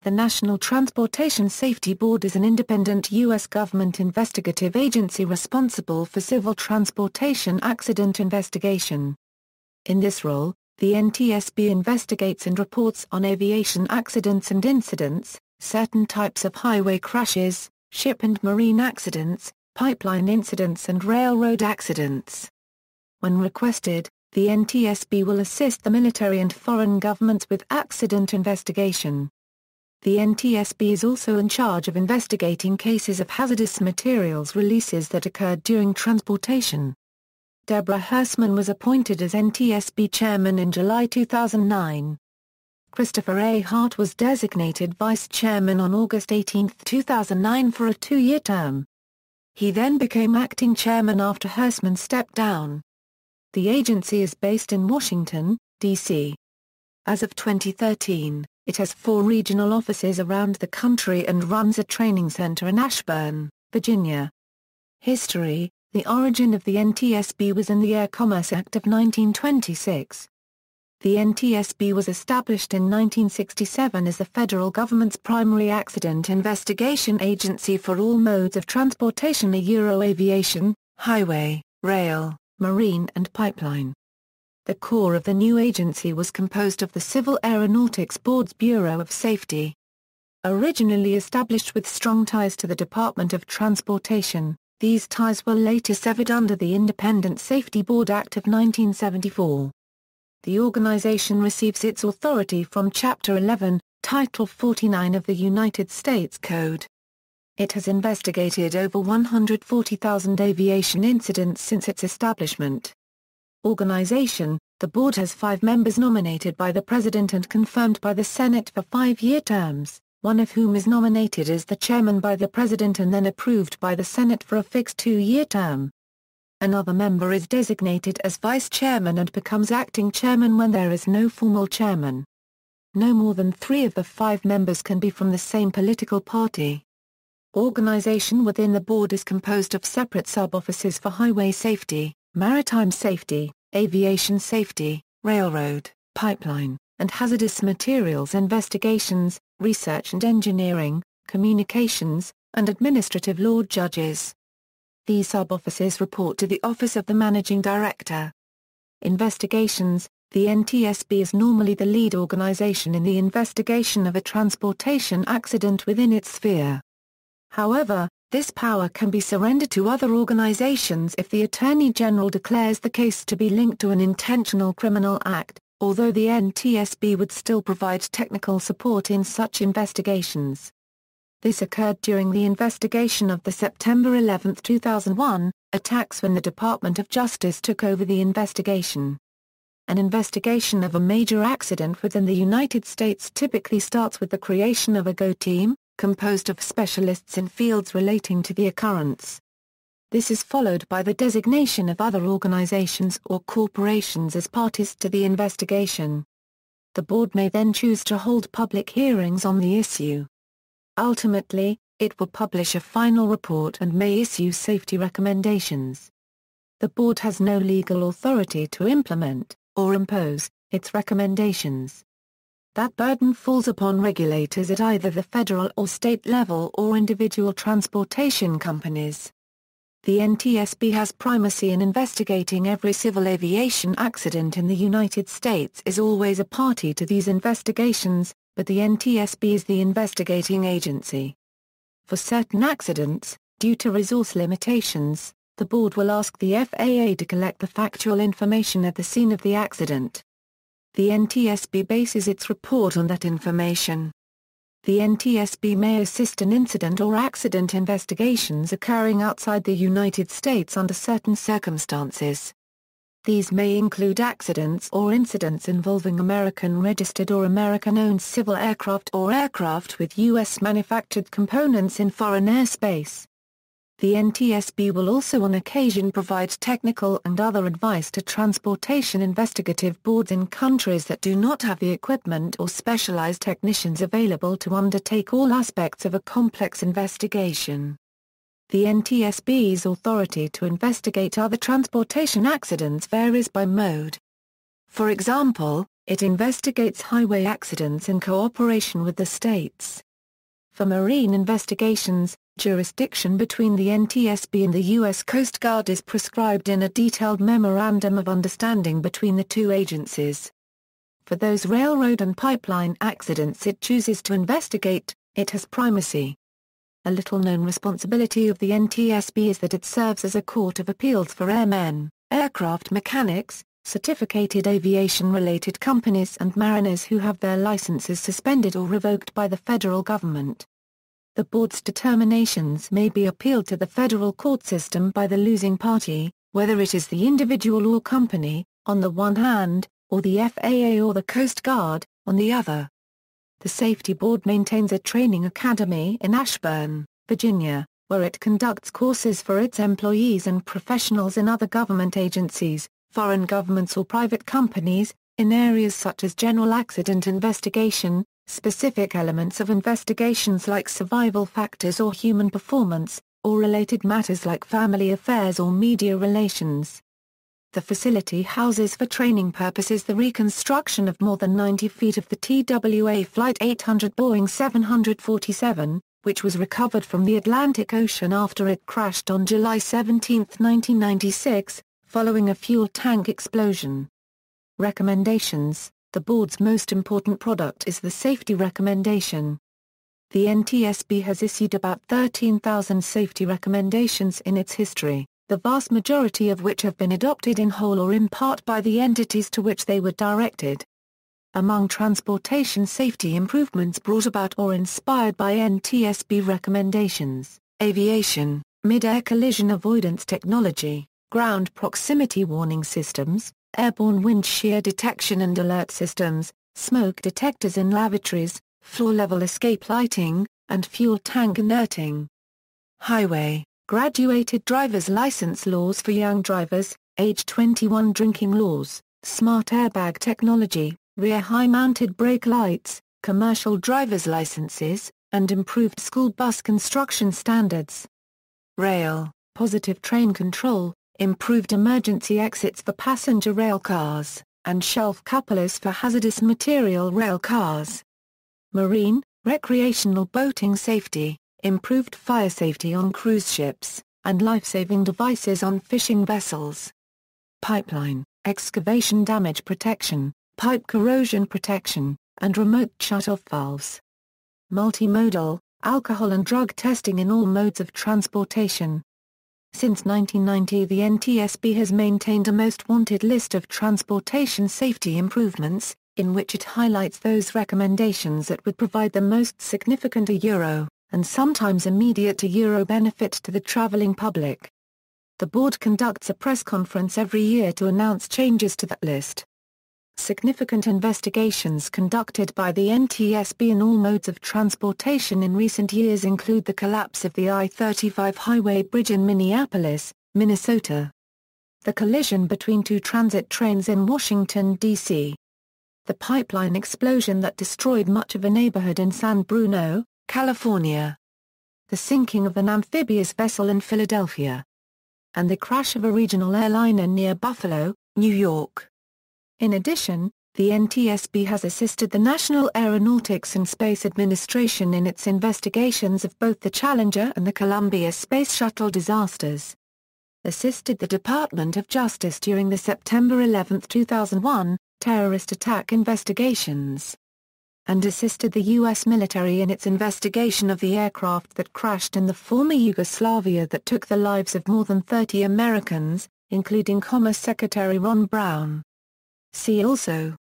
The National Transportation Safety Board is an independent U.S. government investigative agency responsible for civil transportation accident investigation. In this role, the NTSB investigates and reports on aviation accidents and incidents, certain types of highway crashes, ship and marine accidents, pipeline incidents and railroad accidents. When requested, the NTSB will assist the military and foreign governments with accident investigation. The NTSB is also in charge of investigating cases of hazardous materials releases that occurred during transportation. Deborah Hersman was appointed as NTSB Chairman in July 2009. Christopher A. Hart was designated Vice Chairman on August 18, 2009 for a 2-year term. He then became acting chairman after Hersman stepped down. The agency is based in Washington, D.C. As of 2013, it has 4 regional offices around the country and runs a training center in Ashburn, Virginia. History: the origin of the NTSB was in the Air Commerce Act of 1926. The NTSB was established in 1967 as the federal government's primary accident investigation agency for all modes of transportation: aviation, highway, rail, marine and pipeline. The core of the new agency was composed of the Civil Aeronautics Board's Bureau of Safety. Originally established with strong ties to the Department of Transportation, these ties were later severed under the Independent Safety Board Act of 1974. The organization receives its authority from Chapter 11, Title 49 of the United States Code. It has investigated over 140,000 aviation incidents since its establishment. Organization: the board has 5 members nominated by the President and confirmed by the Senate for 5-year terms, one of whom is nominated as the chairman by the President and then approved by the Senate for a fixed 2-year term. Another member is designated as vice chairman and becomes acting chairman when there is no formal chairman. No more than 3 of the 5 members can be from the same political party. Organization within the board is composed of separate sub-offices for highway safety, maritime safety, aviation safety, railroad, pipeline, and hazardous materials investigations, research and engineering, communications, and administrative law judges. These sub-offices report to the Office of the Managing Director. Investigations: the NTSB is normally the lead organization in the investigation of a transportation accident within its sphere. However, this power can be surrendered to other organizations if the Attorney General declares the case to be linked to an intentional criminal act, although the NTSB would still provide technical support in such investigations. This occurred during the investigation of the September 11, 2001, attacks when the Department of Justice took over the investigation. An investigation of a major accident within the United States typically starts with the creation of a GO team, composed of specialists in fields relating to the occurrence. This is followed by the designation of other organizations or corporations as parties to the investigation. The board may then choose to hold public hearings on the issue. Ultimately, it will publish a final report and may issue safety recommendations. The board has no legal authority to implement, or impose, its recommendations. That burden falls upon regulators at either the federal or state level or individual transportation companies. The NTSB has primacy in investigating every civil aviation accident in the United States, is always a party to these investigations, but the NTSB is the investigating agency. For certain accidents, due to resource limitations, the board will ask the FAA to collect the factual information at the scene of the accident. The NTSB bases its report on that information. The NTSB may assist in incident or accident investigations occurring outside the United States under certain circumstances. These may include accidents or incidents involving American-registered or American-owned civil aircraft or aircraft with U.S.-manufactured components in foreign airspace. The NTSB will also on occasion provide technical and other advice to transportation investigative boards in countries that do not have the equipment or specialized technicians available to undertake all aspects of a complex investigation. The NTSB's authority to investigate other transportation accidents varies by mode. For example, It investigates highway accidents in cooperation with the states. For marine investigations, jurisdiction between the NTSB and the U.S. Coast Guard is prescribed in a detailed Memorandum of Understanding between the two agencies. For those railroad and pipeline accidents it chooses to investigate, it has primacy. A little-known responsibility of the NTSB is that it serves as a court of appeals for airmen, aircraft mechanics, certificated aviation-related companies and mariners who have their licenses suspended or revoked by the federal government. The board's determinations may be appealed to the federal court system by the losing party, whether it is the individual or company, on the one hand, or the FAA or the Coast Guard, on the other. The Safety Board maintains a training academy in Ashburn, Virginia, where it conducts courses for its employees and professionals in other government agencies, foreign governments or private companies, in areas such as general accident investigation, specific elements of investigations like survival factors or human performance, or related matters like family affairs or media relations. The facility houses for training purposes the reconstruction of more than 90 feet of the TWA Flight 800 Boeing 747, which was recovered from the Atlantic Ocean after it crashed on July 17, 1996, following a fuel tank explosion. Recommendations. The board's most important product is the safety recommendation. The NTSB has issued about 13,000 safety recommendations in its history, the vast majority of which have been adopted in whole or in part by the entities to which they were directed. Among transportation safety improvements brought about or inspired by NTSB recommendations, aviation, mid-air collision avoidance technology, ground proximity warning systems, airborne wind shear detection and alert systems, smoke detectors in lavatories, floor-level escape lighting, and fuel tank inerting. Highway, graduated driver's license laws for young drivers, age 21 drinking laws, smart airbag technology, rear high-mounted brake lights, commercial driver's licenses, and improved school bus construction standards. Rail, positive train control, improved emergency exits for passenger rail cars, and shelf couplers for hazardous material rail cars. Marine, recreational boating safety, improved fire safety on cruise ships, and life-saving devices on fishing vessels. Pipeline, excavation damage protection, pipe corrosion protection, and remote shut-off valves. Multimodal, alcohol and drug testing in all modes of transportation. Since 1990 the NTSB has maintained a most wanted list of transportation safety improvements, in which it highlights those recommendations that would provide the most significant euro, and sometimes immediate euro benefit to the traveling public. The board conducts a press conference every year to announce changes to that list. Significant investigations conducted by the NTSB in all modes of transportation in recent years include the collapse of the I-35 highway bridge in Minneapolis, Minnesota. The collision between two transit trains in Washington, D.C. The pipeline explosion that destroyed much of a neighborhood in San Bruno, California. The sinking of an amphibious vessel in Philadelphia. And the crash of a regional airliner near Buffalo, New York. In addition, the NTSB has assisted the National Aeronautics and Space Administration in its investigations of both the Challenger and the Columbia Space Shuttle disasters. Assisted the Department of Justice during the September 11, 2001, terrorist attack investigations. And assisted the U.S. military in its investigation of the aircraft that crashed in the former Yugoslavia that took the lives of more than 30 Americans, including Commerce Secretary Ron Brown. See also: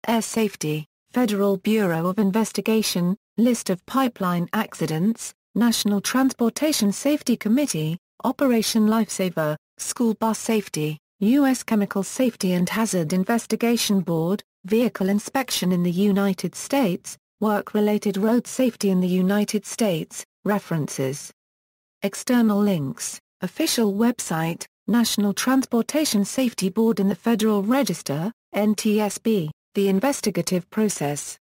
Air Safety, Federal Bureau of Investigation, List of pipeline accidents, National Transportation Safety Committee, Operation Lifesaver, School Bus Safety, U.S. Chemical Safety and Hazard Investigation Board, Vehicle Inspection in the United States, Work-Related Road Safety in the United States, References. External links, Official website, National Transportation Safety Board in the Federal Register, NTSB, The Investigative Process.